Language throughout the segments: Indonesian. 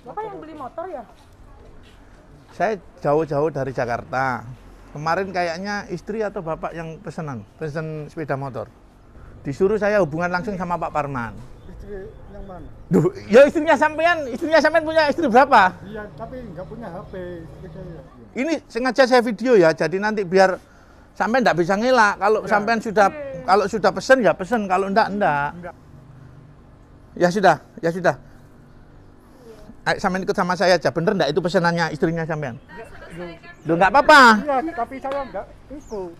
Bapak yang beli motor ya? Saya jauh-jauh dari Jakarta. Kemarin kayaknya istri atau bapak yang pesen sepeda motor. Disuruh saya hubungan langsung sama Pak Parman. Istri yang mana? Duh, ya istrinya sampean punya istri berapa? Iya, tapi nggak punya HP. Istri saya. Ini sengaja saya video ya, jadi nanti biar sampean nggak bisa ngelak. Kalau sampean sudah pesen ya pesen, kalau enggak. Enggak. Ya sudah. Ayo sampean ikut sama saya aja. Bener enggak itu pesenannya istrinya sampean? Duh, nggak apa-apa. Iya, tapi saya nggak ikut.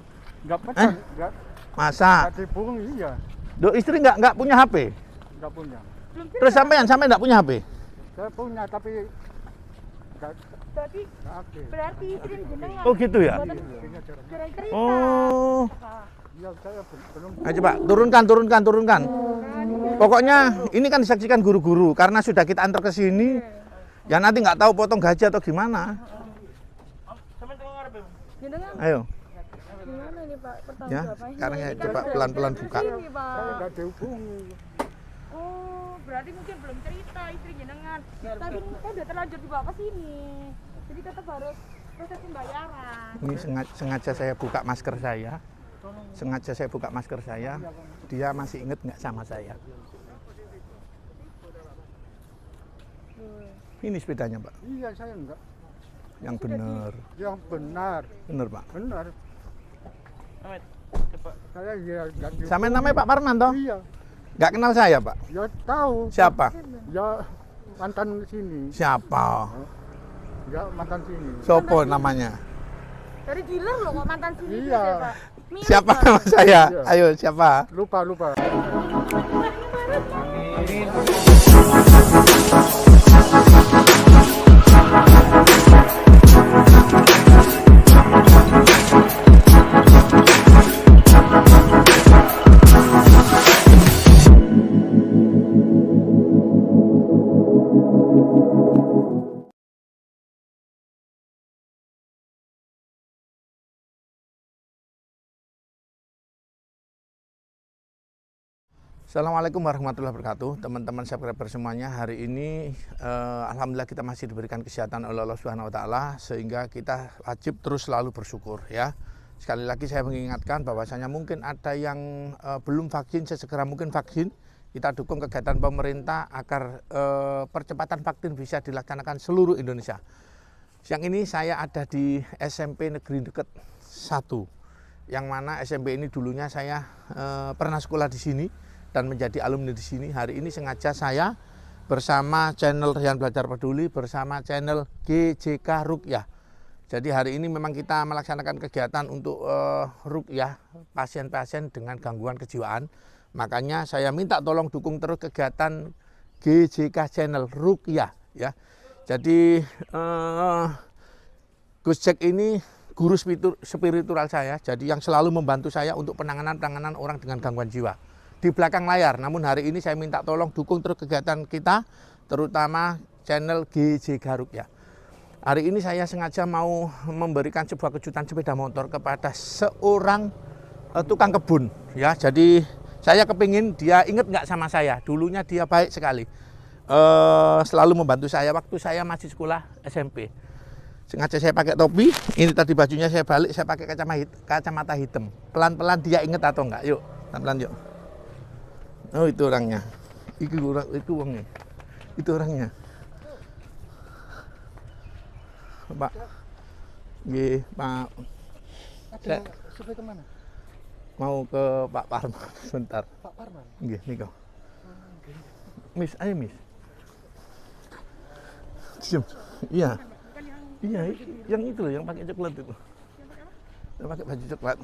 Nggak pesan, nggak Masa? dihubung, iya. Duh, istri nggak punya HP? Nggak punya. Terus sampean nggak punya HP? Saya punya, tapi nggak Berarti istri jenengan. Oh gitu ya? punya jarang. Cerita. Oh. Iya, saya belum. Ayo Pak, turunkan. Pokoknya ini kan disaksikan guru-guru karena sudah kita antar ke sini. Ya nanti nggak tahu potong gaji atau gimana. Jenengan Ayo. gimana nih Pak pertanggung Ya, jawabannya? sekarang ya Ini kan coba sudah pelan-pelan sampai buka. ke sini, Pak. Saya nggak dihubungi. Oh, berarti mungkin belum cerita istri jenengan. Tapi kan udah terlanjur dibawa ke sini. Jadi tetap harus proses pembayaran. Ini sengaja saya buka masker saya. Dia masih inget nggak sama saya? Ini sepedanya Pak. Iya, saya nggak. Yang benar. Yang benar, Benar Pak. benar. Saya ya nggak dihubungi. Sampai namanya Pak Parman toh? Iya, Nggak kenal saya Pak? ya tahu. Siapa? Ya mantan sini. Siapa? Ya mantan sini. Sopo namanya? Dari dealer loh kok mantan sini Iya. ya, Pak. Mirip, Siapa Pak. nama saya? Iya. Ayo siapa? Lupa. Assalamualaikum warahmatullahi wabarakatuh. Teman-teman subscriber semuanya, hari ini alhamdulillah kita masih diberikan kesehatan oleh Allah Subhanahu wa taala sehingga kita wajib terus selalu bersyukur ya. Sekali lagi saya mengingatkan bahwasanya mungkin ada yang belum vaksin, sesegera mungkin vaksin. Kita dukung kegiatan pemerintah agar percepatan vaksin bisa dilaksanakan seluruh Indonesia. Siang ini saya ada di SMP Negeri Dekat 1. Yang mana SMP ini dulunya saya pernah sekolah di sini dan menjadi alumni di sini. Hari ini sengaja saya bersama channel Rian Belajar Peduli bersama channel GJK Ruqyah. Jadi hari ini memang kita melaksanakan kegiatan untuk ruqyah pasien-pasien dengan gangguan kejiwaan. Makanya saya minta tolong dukung terus kegiatan GJK channel Ruqyah ya. Jadi Gus Jack ini guru spiritual saya, jadi yang selalu membantu saya untuk penanganan orang dengan gangguan jiwa. Di belakang layar, namun hari ini saya minta tolong dukung terus kegiatan kita, terutama channel GJK Ruqyah. Hari ini saya sengaja mau memberikan sebuah kejutan sepeda motor kepada seorang tukang kebun. Ya, jadi saya kepingin dia ingat nggak sama saya. Dulunya dia baik sekali, selalu membantu saya waktu saya masih sekolah SMP. Sengaja saya pakai topi, ini tadi bajunya saya balik, saya pakai kacamata hitam. Pelan-pelan dia ingat atau enggak? Yuk, pelan-pelan yuk. Oh itu orangnya, itu orangnya, itu orangnya. Pak, G, Pak. Ada supaya kemana? Mau ke Pak Parman sebentar. Pak Parman. Nggih, niku. Miss, ayo Miss. Diam. Iya. Iya, yang itu loh, yang pakai coklat itu. Yang pakai baju coklat.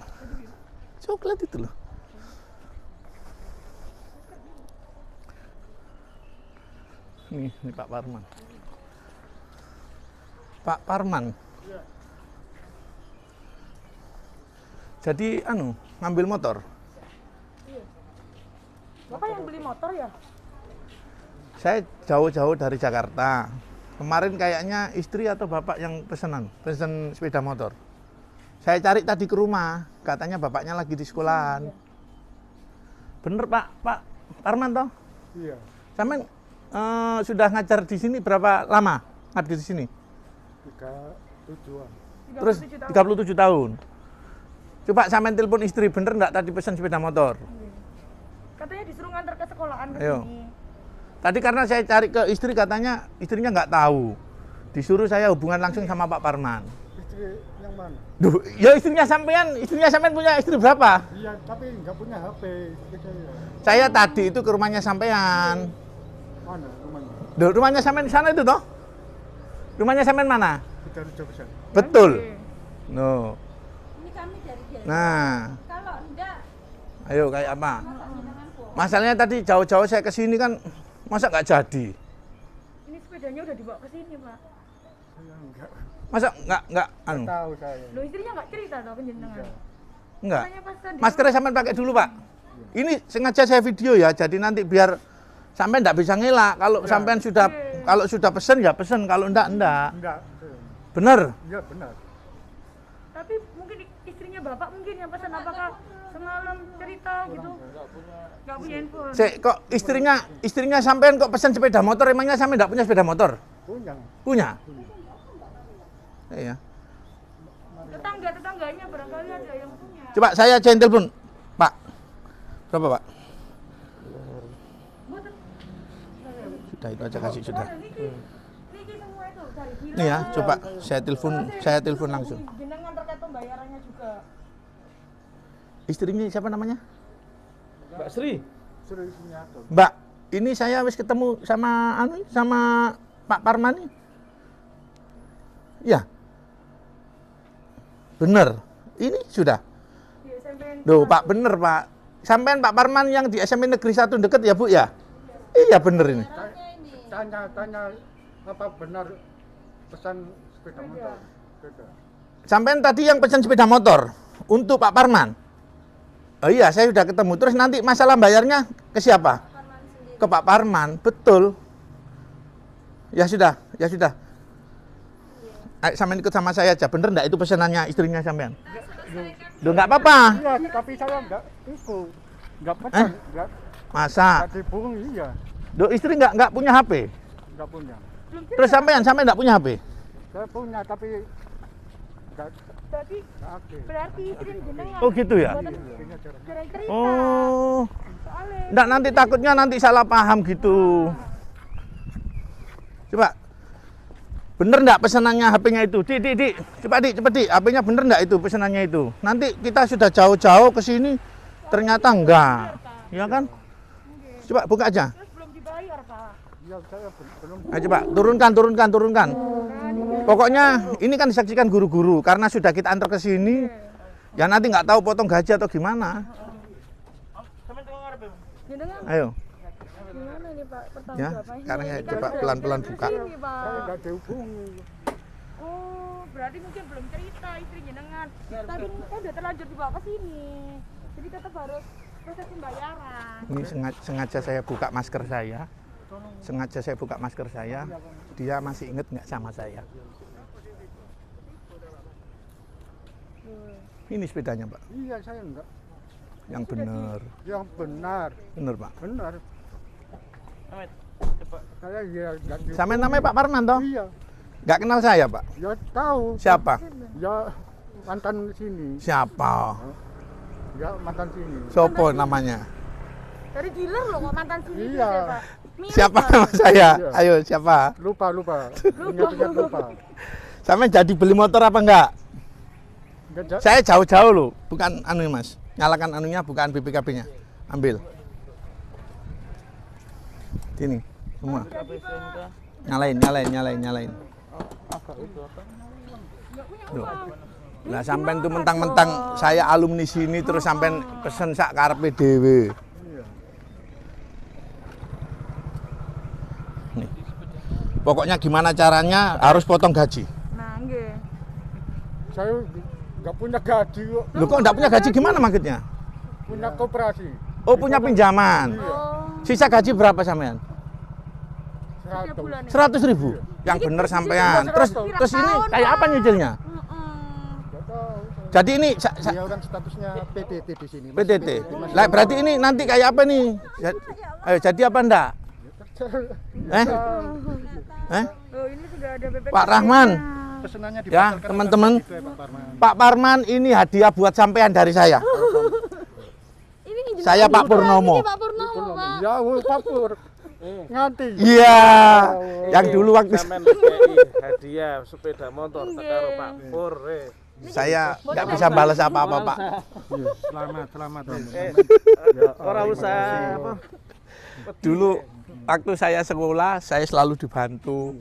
Coklat itu loh. Ini Pak Parman. Pak Parman. Jadi ngambil motor. Bapak yang beli motor ya? Saya jauh-jauh dari Jakarta. Kemarin kayaknya istri atau bapak yang pesen sepeda motor. Saya cari tadi ke rumah, katanya bapaknya lagi di sekolahan. Bener Pak Parman toh? Iya. Sampean sudah ngajar di sini berapa lama? Ngajar di sini? 37-an. Terus 37 tahun. Coba sampean telepon istri, bener enggak tadi pesan sepeda motor? Katanya disuruh nganter ke sekolahan ke Ayo. sini. Tadi karena saya cari ke istri, katanya istrinya nggak tahu. Disuruh saya hubungan langsung sama Pak Parman. Istri yang mana? Duh, ya istrinya sampean punya istri berapa? Iya, tapi nggak punya HP. Istri saya. Saya tadi itu ke rumahnya sampean. Mana rumahnya? Duh, rumahnya sampean di sana itu toh? Rumahnya sampean mana? Kita Rejo Besar. Betul. Oke. No. Ini kami dari Desa. Nah, Kalau enggak, ayo kayak apa? masa jenengan bohong. Masalahnya tadi jauh-jauh saya ke sini kan, masa nggak jadi? Ini sepedanya udah dibawa ke sini, Pak. Saya enggak Masa nggak anu? tahu saya. Loh, istrinya nggak cerita toh penjenengan. Nggak. Katanya pas tadi. Maskernya sampean pakai dulu, Pak. Ini sengaja saya video ya, jadi nanti biar sampean nggak bisa ngelak. Kalau sampean sudah kalau sudah pesen ya pesen, kalau enggak. Enggak. Bener? Iya benar. Tapi mungkin istrinya Bapak mungkin yang pesan, apakah semalam cerita gitu? Nggak punya info. Kok istrinya sampean kok pesan sepeda motor, emangnya sampean nggak punya sepeda motor? Punya. Punya? Iya. Tetangganya barangkali ada yang punya. Coba saya ajain telepon, Pak. Berapa, Pak? Sudah itu aja kasih sudah. Niki semua itu dari Gila. Nih ya, coba saya telepon langsung. Jenengan terkait pembayarannya juga. Istrinya siapa namanya? Mbak Sri. Suruh isinya tuh. Mbak, ini saya wis ketemu sama Pak Parman nih. Iya. Bener. Ini sudah. Di SMP. Duh, Pak, bener, Pak. Sampean Pak Parman yang di SMP Negeri 1 deket ya, Bu ya? Iya, bener ini. Tanya apa benar pesan sepeda motor? Sepeda. Sampean tadi yang pesan sepeda motor untuk Pak Parman. Oh iya, saya sudah ketemu. Terus nanti masalah bayarnya ke siapa? Ke Pak Parman, betul. Ya sudah. Ayo sampean ikut sama saya aja. Bener enggak itu pesanannya istrinya sampean? Duh, enggak apa-apa. Iya, tapi saya enggak ikut. Enggak pesan, enggak Masa? dihubungi, iya. Duh, istri enggak punya HP. Enggak punya. Terus sampean enggak punya HP? Saya punya tapi enggak Berarti istri jenengan. Oh, gitu ya? punya cara. Jarang cerita. Oh. Soalnya Enggak, nanti takutnya nanti salah paham gitu. Coba. Bener enggak pesanannya HP-nya itu? Dik. Coba cepet Dik. HP-nya bener enggak itu pesanannya itu? Nanti kita sudah jauh-jauh ke sini ternyata enggak. Ya kan? Coba buka aja. terus belum dibayar, Pak. Iya, saya belum. Ayo coba turunkan. Pokoknya ini kan disaksikan guru-guru karena sudah kita antar ke sini. Ya nanti nggak tahu potong gaji atau gimana. Jenengan Ayo. gimana nih, Pak? Ya, sekarang ya coba pelan-pelan buka. Ini, Saya Pak. enggak dihubungi. Oh, berarti mungkin belum cerita istri jenengan. Tadi kan udah terlanjur dibawa ke sini. Jadi tetap harus proses pembayaran. Ini sengaja saya buka masker saya. Dia masih inget nggak sama saya? Ini sepedanya, Pak. Iya, saya enggak. Yang benar. Yang benar. Benar, Pak. Benar. Saya ya enggak dihubungi. Sampai namanya Pak Parman toh? Iya. Nggak kenal saya, Pak. Ya tahu. Siapa? Ya mantan sini. Siapa? Ya mantan sini. Sopo namanya? Dari dealer loh kok mantan sini Iya. ya, Pak. Mirip, Siapa Pak. nama saya? Iya. Ayo, siapa? Lupa. Ingat lupa. Sampai jadi beli motor apa enggak? Enggak Saya jauh-jauh loh, bukan anu Mas. Nyalakan anunya bukan BPKB-nya. Ambil. Sini, semua. Nyalain. Loh. Lah sampean tuh mentang-mentang saya alumni sini terus sampean pesen sak karepe dhewe. Nih. Pokoknya gimana caranya harus potong gaji. Nah, nggih. Saya enggak punya gaji kok. Loh kok enggak punya gaji gimana maksudnya? Punya koperasi. Oh, punya pinjaman. Iya. Sisa gaji berapa sampean? 100. Bulan ya? 100.000. Yang bener sampean. Terus ini kayak apa nyicilnya? Enggak tahu. Jadi ini Dia kan statusnya PTT di sini. Mas. PTT. Lah berarti ini nanti kayak apa nih? Ayo jadi apa enggak? Ya Eh? Oh, ini sudah ada bebek. Pak Rahman, Pesenannya ya dibatalkan teman-teman, gitu ya, Pak Parman. Pak Parman ini hadiah buat sampean dari saya. Ini jenengan Saya Pak Purnomo. Ini Pak Purnomo, Pak. Ya, Pak Pur. Nganti. Iya, yang dulu waktu Sampean ngekei hadiah sepeda motor karo Pak Pur. saya nggak bisa balas apa-apa Pak. Iya, selamat. Ora usah apa. Dulu waktu saya sekolah, saya selalu dibantu.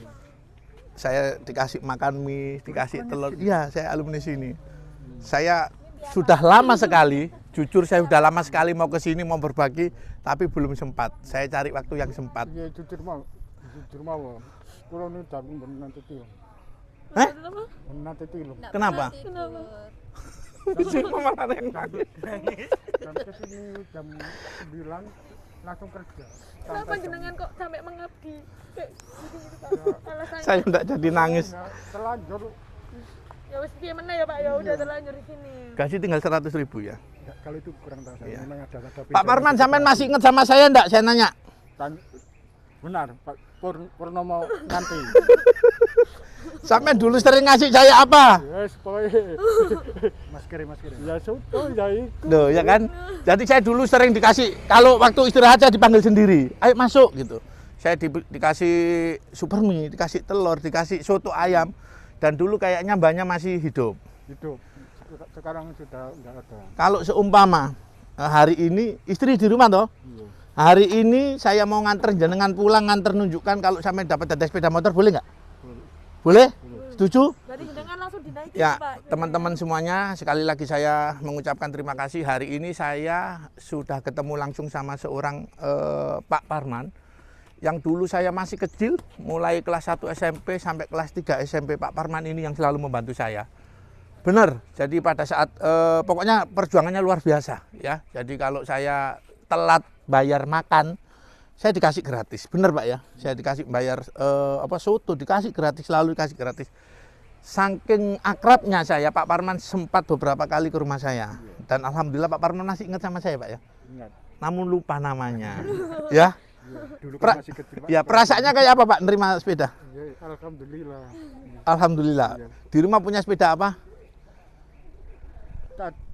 Saya dikasih makan mie, dikasih telur. Iya, saya alumni sini. Saya sudah lama sekali, jujur saya sudah lama sekali mau ke sini mau berbagi, tapi belum sempat. Saya cari waktu yang sempat. Iya, jujur mau. Kulo nu jam nanti tilu. Hah? Nanti tilu. Kenapa? Cuma malah yang nangis. Dan kesini jam 9 langsung kerja. Kenapa jenengan kok sampai mengabdi? Kayak gitu, Pak. Alasannya. Saya tidak jadi nangis. Telanjur. Ya wis piye meneh ya Pak, ya udah terlanjur di sini. Gaji tinggal 100.000 ya. Ya, kalau itu kurang tahu saya. Iya. Memang ada Pak Parman, sampean masih ingat sama saya enggak? Saya nanya. Benar, Pak Purnomo nanti. Sampean dulu sering ngasih saya apa? Yes, boy. Masker. Ya sudah, ya itu. Loh, ya kan? Jadi saya dulu sering dikasih, kalau waktu istirahat saya dipanggil sendiri. Ayo masuk gitu. Saya dikasih super mie, dikasih telur, dikasih soto ayam. Dan dulu kayaknya mbaknya masih hidup. Hidup. Sekarang sudah enggak ada. Kalau seumpama hari ini istri di rumah toh. Iya. Hari ini saya mau nganter jenengan pulang, nganter nunjukkan kalau sampai dapat ada sepeda motor, boleh nggak? Boleh? Setuju? Jadi jenengan langsung dinaikin Ya, Pak. teman-teman semuanya, sekali lagi saya mengucapkan terima kasih. Hari ini saya sudah ketemu langsung sama seorang Pak Parman, yang dulu saya masih kecil, mulai kelas 1 SMP sampai kelas 3 SMP. Pak Parman ini yang selalu membantu saya. Benar, jadi pada saat, pokoknya perjuangannya luar biasa. Ya. Jadi kalau saya telat bayar makan, saya dikasih gratis. Benar Pak ya, saya dikasih bayar soto, dikasih gratis, selalu dikasih gratis. Saking akrabnya saya, Pak Parman sempat beberapa kali ke rumah saya. Dan Alhamdulillah Pak Parman masih ingat sama saya Pak ya. Ingat. Namun lupa namanya. Ya. Dulu kan masih kecil, Pak. Ya, perasaannya kayak apa Pak nerima sepeda? Ya, alhamdulillah. Alhamdulillah. Di rumah punya sepeda apa?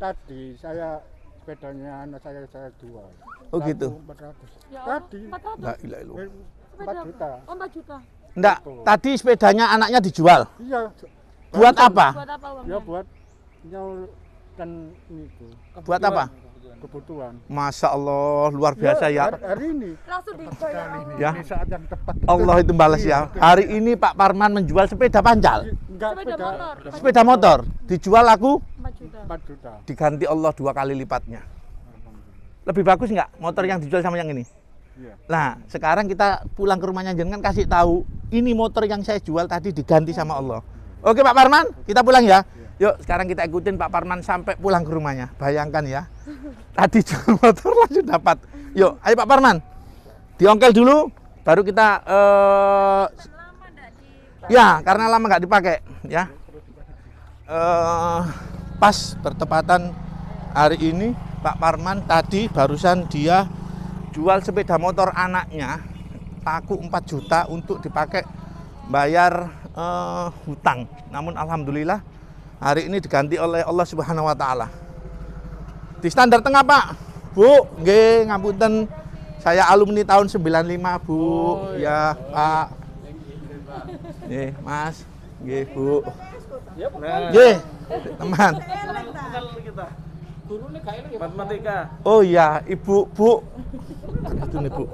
Tadi saya sepedanya anak saya jual. Oh gitu. 400. Ya Allah, Tadi 400. La ilaha illallah. 4 juta. Oh, 4 juta. Enggak, tadi sepedanya anaknya dijual. Iya. Buat apa? Buat apa uangnya? Ya buat nyaurkan itu. Buat apa? Kebutuhan. Masya Allah, luar biasa ya. Hari ini. Langsung dibayar. Ya. Ini saat yang tepat. Allah itu balas ya. Hari ini Pak Parman menjual sepeda pancal. Enggak Sepeda motor. Sepeda motor. Dijual aku 4 juta. 4 juta. diganti Allah 2 kali lipatnya. Lebih bagus nggak motor yang dijual sama yang ini? Iya. Nah, sekarang kita pulang ke rumahnya jenengan kasih tahu, ini motor yang saya jual tadi diganti sama Allah. Oke Pak Parman, kita pulang ya. Yuk, sekarang kita ikutin Pak Parman sampai pulang ke rumahnya. Bayangkan ya. Tadi jual motor langsung dapat. Yuk, ayo Pak Parman. Diongkel dulu, baru kita ya, karena lama nggak dipakai ya. Pas bertepatan hari ini Pak Parman tadi barusan dia jual sepeda motor anaknya laku 4 juta untuk dipakai bayar hutang. Namun alhamdulillah hari ini diganti oleh Allah Subhanahu wa taala. Di standar tengah, Pak. Bu, nggih ngapunten. Saya alumni tahun 95, Bu. Ya, Pak. Nggih, Mas. Nggih, Bu. Nggih, teman. Matematika. Oh iya, Ibu, Bu. Itu nih, Bu.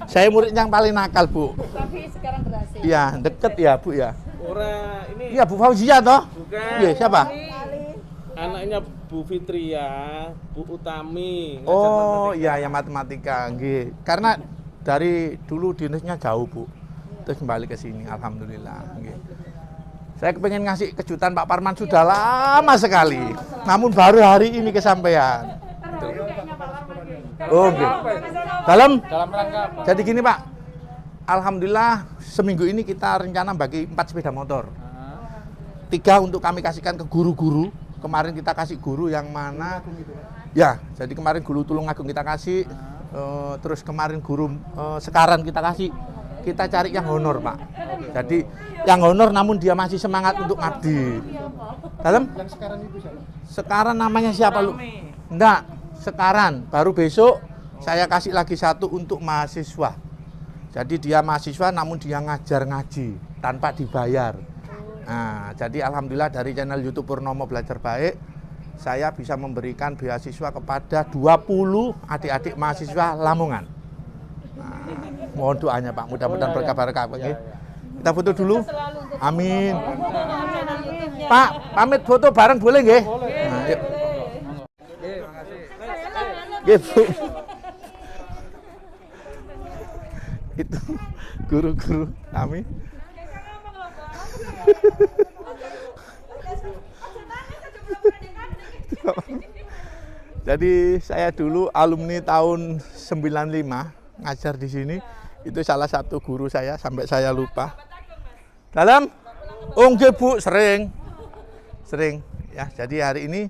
Saya murid yang paling nakal, Bu. Tapi sekarang berhasil. Iya, deket ya, Bu ya. Ora ini Iya, Bu Fauzia toh? bukan. Iya, siapa? Anaknya Bu Fitria, Bu Utami. ngajar Oh, matematika. iya, ya matematika, nggih. Karena dari dulu dinasnya jauh, Bu. Terus kembali ke sini, alhamdulillah, nggih. Saya kepengen ngasih kejutan Pak Parman sudah lama sekali. Namun baru hari ini kesampaian. Oh, nggih. Dalam rangka apa? Jadi gini Pak, alhamdulillah seminggu ini kita rencana bagi 4 sepeda motor. 3 untuk kami kasihkan ke guru-guru. Kemarin kita kasih guru yang mana? Ya, jadi kemarin guru Tulungagung kita kasih. terus kemarin guru sekarang kita cari yang honor, Pak. Jadi yang honor namun dia masih semangat untuk ngabdi. Dalam? Yang sekarang itu siapa? Sekarang namanya siapa lu? Enggak, sekarang baru besok saya kasih lagi satu untuk mahasiswa. Jadi dia mahasiswa namun dia ngajar ngaji tanpa dibayar. Nah, jadi alhamdulillah dari channel YouTube Purnomo Belajar Baik saya bisa memberikan beasiswa kepada 20 adik-adik mahasiswa Lamongan. Nah, mohon doanya Pak, mudah-mudahan berkah-berkah. Kita foto dulu. Amin. Pak, pamit foto bareng boleh nggih? Nah, yuk. Nggih, Bu. Itu guru-guru kami. Jadi saya dulu alumni tahun 95 ngajar di sini. Itu salah satu guru saya sampai saya lupa. Dalam? Oh nggih Bu, sering ya. Jadi hari ini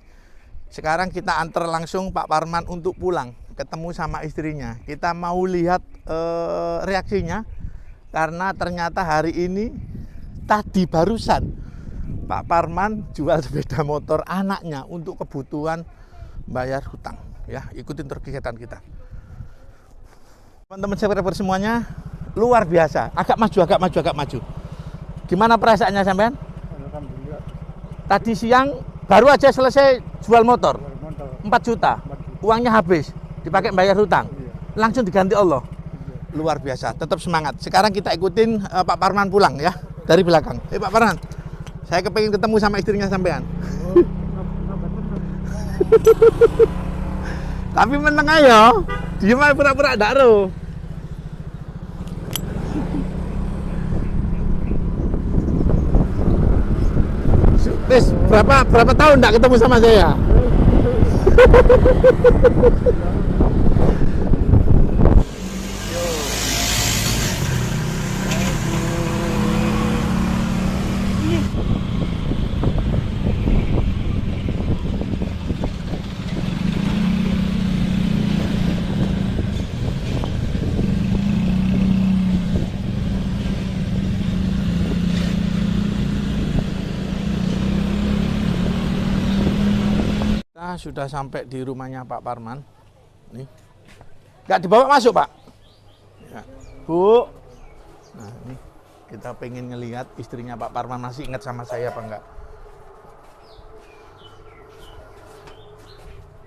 sekarang kita antar langsung Pak Parman untuk pulang, ketemu sama istrinya. Kita mau lihat reaksinya karena ternyata hari ini tadi barusan Pak Parman jual sepeda motor anaknya untuk kebutuhan bayar hutang. Ya, ikutin terus kegiatan kita. Teman-teman subscriber semuanya, luar biasa. Agak maju. Gimana perasaannya sampean? Alhamdulillah. Tadi siang baru aja selesai jual motor. 4 juta. 4 juta. Uangnya habis, dipakai bayar hutang. Iya. Langsung diganti Allah. Luar biasa, tetap semangat. Sekarang kita ikutin Pak Parman pulang ya, dari belakang. Pak Parman, saya kepengin ketemu sama istrinya sampean. Tapi meneng ayo, dia mah pura-pura ndak ero. Wis, berapa tahun ndak ketemu sama saya? Sudah sampai di rumahnya Pak Parman. Nih. Nggak dibawa masuk, Pak. Ya. Bu. Nah, ini kita pengen ngelihat istrinya Pak Parman masih ingat sama saya apa enggak.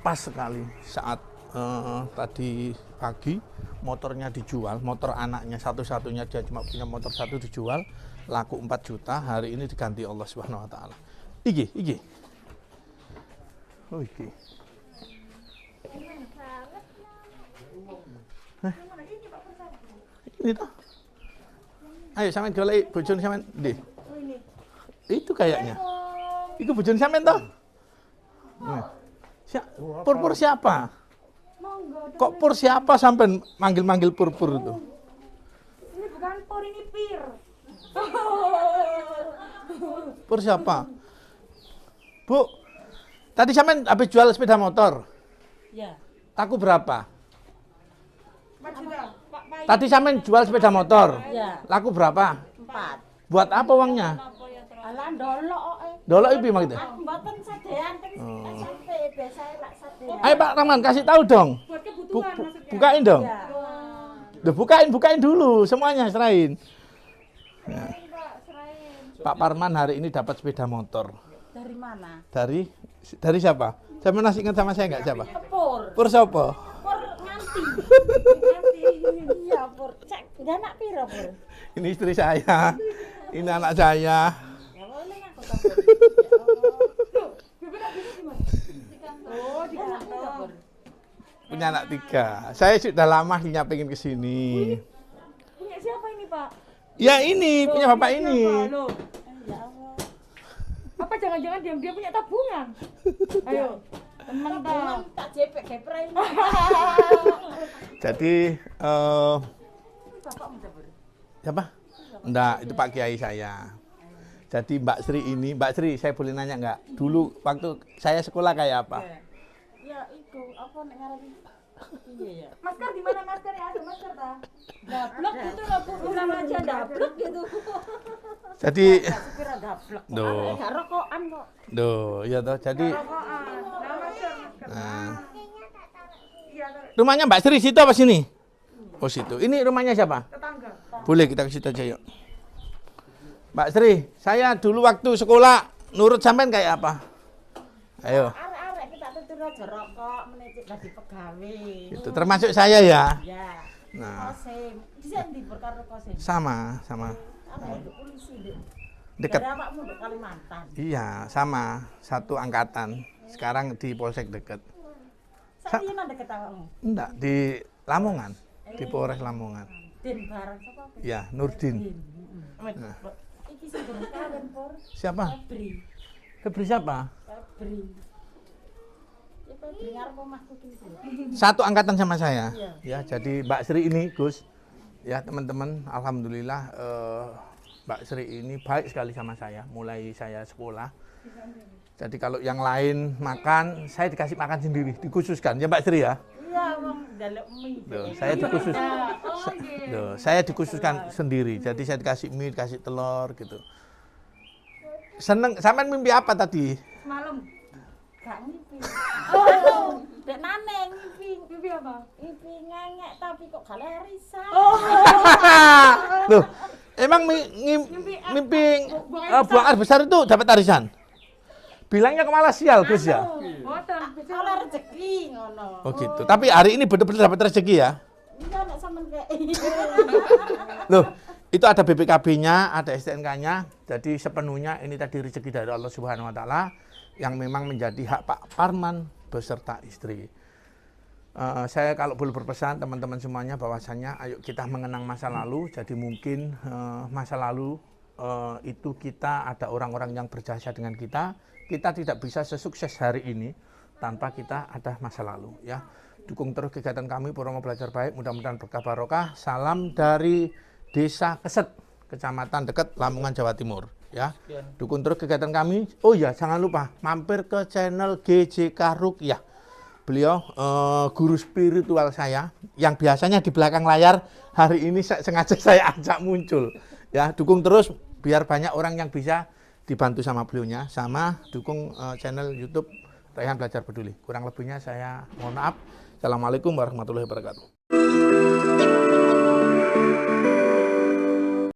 Pas sekali saat tadi pagi motornya dijual, motor anaknya satu-satunya, dia cuma punya motor satu dijual, laku 4 juta, hari ini diganti Allah Subhanahu wa taala. Iki. Oh iki. Ini toh. Ayo sampean golek bojone sampean ndi? Itu kayaknya. Itu bojone sampean toh? Pur siapa? Kok Pur siapa sampean manggil-manggil Pur itu? Ini bukan Pur, ini Pir. Pur siapa? Bu, tadi sampean habis jual sepeda motor. Ya. Laku berapa? 4 juta. Tadi sampean jual sepeda motor. Ya. Laku berapa? 4. Buat apa uangnya? Alah ndolok kok. Dolok iki maksudnya? Mboten sadean teng SMP biasa lak sadean. Ayo Pak Rahman kasih tahu dong. Buat kebutuhan maksudnya. Bukain dong. Ya. Duh, bukain dulu semuanya serahin. Ya. Pak Parman hari ini dapat sepeda motor. Dari mana? Dari siapa? Saya masih ingat sama saya nggak siapa? Pur. Pur siapa? Pur nganti. Iya, Pur. Cek, anak piro, Pur? Ini istri saya. Ini anak saya. Ya boleh aku tambah. Oh, di kantor. Punya anak 3. Saya sudah lama hanya pengen ke sini. Punya siapa ini, Pak? Ya ini, punya bapak ini. Loh. Ya Allah. Apa jangan-jangan dia punya tabungan? Ayo. Teman Teman tak jepek gepreng. Jadi, Bapakmu Pur. siapa? Enggak, itu Pak Kiai saya. Jadi Mbak Sri, saya boleh nanya enggak? Dulu waktu saya sekolah kayak apa? Ya iku apa nek ngarani? Iya ya. Masker di mana maskernya? Ada masker ta? Dablek gitu loh Bu, bukan aja dablek gitu. Jadi, Kira dablek. Duh. Enggak rokokan kok. ya toh. Jadi, Rokokan. Nah, masker. nah, Iya, taruh. rumahnya Mbak Sri situ apa sini? Oh situ. Ini rumahnya siapa? Tetangga. Boleh kita ke situ aja yuk. Mbak Sri, saya dulu waktu sekolah nurut sampean kayak apa? Ayo. Arek-arek kita tutur aja rokok menecik dadi pegawai. Itu termasuk saya ya. Ya. Nah, Kosim. Bisa ndi perkara kosim? sama. Apa itu polisi Dek? Dekat. Dari awakmu Dek Kalimantan. Iya, sama. Satu angkatan. Sekarang di Polsek dekat. Saya nang deket awakmu. Enggak, di Lamongan. Di Polres Lamongan. Din barang sapa? Ya, Nurdin. Nah. Iki sing durung kawin Por. Siapa? Febri. Febri siapa? Febri. Ya Febri ngarep omahku ki. Satu angkatan sama saya. Iya. Ya, jadi Mbak Sri ini, Gus. Ya, teman-teman, alhamdulillah Mbak Sri ini baik sekali sama saya mulai saya sekolah. Jadi kalau yang lain makan, saya dikasih makan sendiri, dikhususkan. Ya Mbak Sri ya? Iya, wong njaluk mie. Loh, saya dikhusus. Loh, saya dikhususkan sendiri. Jadi saya dikasih mie, dikasih telur gitu. Seneng, sampean mimpi apa tadi? Semalam. Gak mimpi. Oh, Dek Naneng mimpi. Mimpi apa? Mimpi ngengek tapi kok gak lerisan. Loh, emang mimpi buang air besar itu dapat arisan? Bilangnya ke malah sial, Gus ya? Boten. Oleh rezeki ngono. Oh gitu. Tapi hari ini betul-betul dapat rezeki ya? Iya nek sampean kayak Loh, itu ada BPKB-nya, ada STNK-nya. Jadi sepenuhnya ini tadi rezeki dari Allah Subhanahu wa taala yang memang menjadi hak Pak Parman beserta istri. Saya kalau boleh berpesan teman-teman semuanya bahwasannya ayo kita mengenang masa lalu. Jadi mungkin masa lalu itu kita ada orang-orang yang berjasa dengan kita. Kita tidak bisa sesukses hari ini tanpa kita ada masa lalu ya. Dukung terus kegiatan kami Purwomo Belajar Baik, mudah-mudahan berkah barokah. Salam dari Desa Keset, Kecamatan dekat Lamongan, Jawa Timur ya. Dukung terus kegiatan kami. Oh ya, jangan lupa mampir ke channel GJK Rukyah. Beliau guru spiritual saya yang biasanya di belakang layar, hari ini sengaja saya ajak muncul ya. Dukung terus biar banyak orang yang bisa dibantu sama beliaunya, sama dukung channel YouTube Raihan Belajar Peduli. Kurang lebihnya saya mohon maaf. Assalamualaikum warahmatullahi wabarakatuh.